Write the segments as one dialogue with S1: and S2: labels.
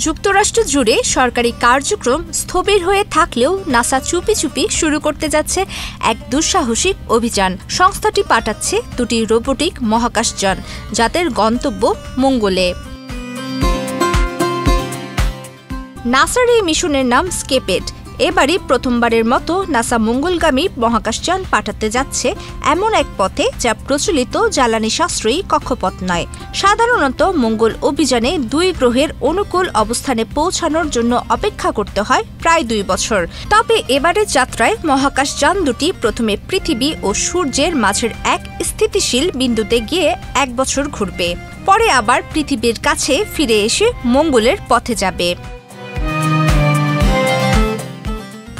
S1: যুক্তরাষ্ট্র জুড়ে সরকারি কার্যক্রম স্থবির হয়ে থাকলেও নাসা চুপি চুপি শুরু করতে যাচ্ছে এক দুঃসাহসিক অভিযান। সংস্থাটি পাঠাচ্ছে দুটি রোবোটিক মহাকাশযান, যাদের গন্তব্য মঙ্গলে। নাসার এই মিশনের নাম স্কেপেট। এবারই প্রথমবারের মতো নাসা মঙ্গলগামী মহাকাশযান পাঠাতে যাচ্ছে এমন এক পথে যা প্রচলিত জ্বালানি সাশ্রয়ী কক্ষপথ নয়। সাধারণত মঙ্গল অভিযানে 2 গ্রহের অনুকূল অবস্থানে পৌঁছানোর জন্য অপেক্ষা করতে হয় প্রায় 2 বছর। তবে এবারের যাত্রায় মহাকাশযান দুটি প্রথমে পৃথিবী ও সূর্যের মাঝের এক স্থিতিশীল বিন্দুতে গিয়ে 1 বছর ঘুরবে, পরে আবার পৃথিবীর কাছে ফিরে এসে মঙ্গলের পথে যাবে।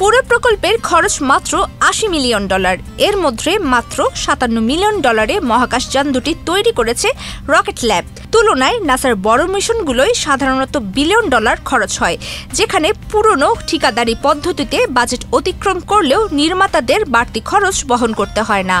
S1: পুরো প্রকল্পের খরচ মাত্র $80 মিলিয়ন। এর মধ্যে মাত্র $57 মিলিয়ন মহাকাশযান দুটি তৈরি করেছে রকেট ল্যাব। তুলনায় নাসার বড় মিশনগুলোই সাধারণত $1 বিলিয়ন খরচ হয়, যেখানে পুরনো ঠিকাদারি পদ্ধতিতে বাজেট অতিক্রম করলেও নির্মাতাদের বাড়তি খরচ বহন করতে হয় না।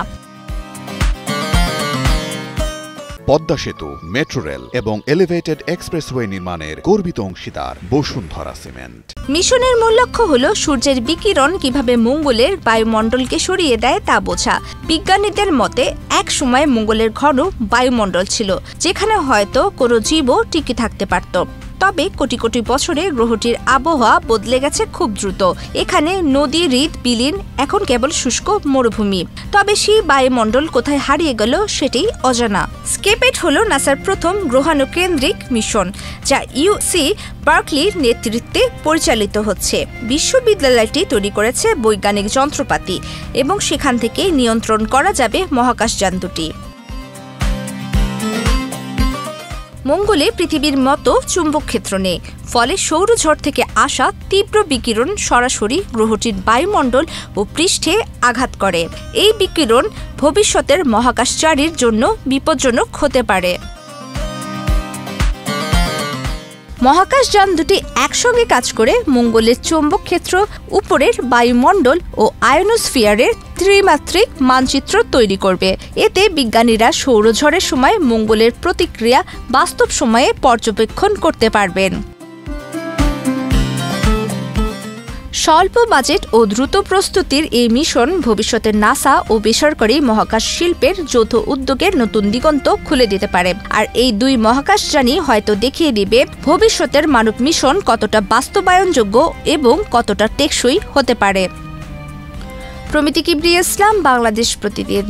S2: পদ্মা সেতু, মেট্রো রেল এবং এলিভেটেড এক্সপ্রেসওয়ে নির্মাণের গর্বিত অংশীদার বসুন্ধরা সিমেন্ট।
S1: মিশনের মূল লক্ষ্য হল সূর্যের বিকিরণ কিভাবে মঙ্গলের বায়ুমণ্ডলকে সরিয়ে দেয় তা বোঝা। বিজ্ঞানীদের মতে এক সময় মঙ্গলের ঘন বায়ুমণ্ডল ছিল, যেখানে হয়তো কোনো জীবও টিকে থাকতে পারত। তবে কোটি কোটি বছরে গ্রহটির আবহাওয়া বদলে গেছে খুব দ্রুত। এখানে নদী, হ্রদ বিলীন, এখন কেবল শুষ্ক মরুভূমি। তবে সেই বায়ুমণ্ডল কোথায় হারিয়ে গেল সেটাই অজানা। স্কেপেট হল নাসার প্রথম গ্রহাণুকেন্দ্রিক মিশন, যা ইউসি বার্কলির নেতৃত্বে পরিচালিত হচ্ছে। বিশ্ববিদ্যালয়টি তৈরি করেছে বৈজ্ঞানিক যন্ত্রপাতি এবং সেখান থেকে নিয়ন্ত্রণ করা যাবে মহাকাশযান দুটি। মঙ্গলে পৃথিবীর মতো চুম্বক ক্ষেত্র নেই, ফলে সৌরঝড় থেকে আসা তীব্র বিকিরণ সরাসরি গ্রহটির বায়ুমণ্ডল ও পৃষ্ঠে আঘাত করে। এই বিকিরণ ভবিষ্যতের মহাকাশচারীর জন্য বিপজ্জনক হতে পারে। মহাকাশযান দুটি একসঙ্গে কাজ করে মঙ্গলের চৌম্বক ক্ষেত্র, উপরের বায়ুমণ্ডল ও আয়নোস্ফিয়ারের ত্রিমাত্রিক মানচিত্র তৈরি করবে। এতে বিজ্ঞানীরা সৌরঝড়ের সময় মঙ্গলের প্রতিক্রিয়া বাস্তব সময়ে পর্যবেক্ষণ করতে পারবেন। স্বল্প বাজেট ও দ্রুত প্রস্তুতির এই মিশন ভবিষ্যতে নাসা ও বেসরকারি মহাকাশ শিল্পের যৌথ উদ্যোগের নতুন দিগন্ত খুলে দিতে পারে। আর এই 2 মহাকাশযানই হয়তো দেখিয়ে দিবে ভবিষ্যতের মানব মিশন কতটা বাস্তবায়নযোগ্য এবং কতটা টেকসই হতে পারে। প্রমিতি কিবরিয়া ইসলাম, বাংলাদেশ প্রতিদিন।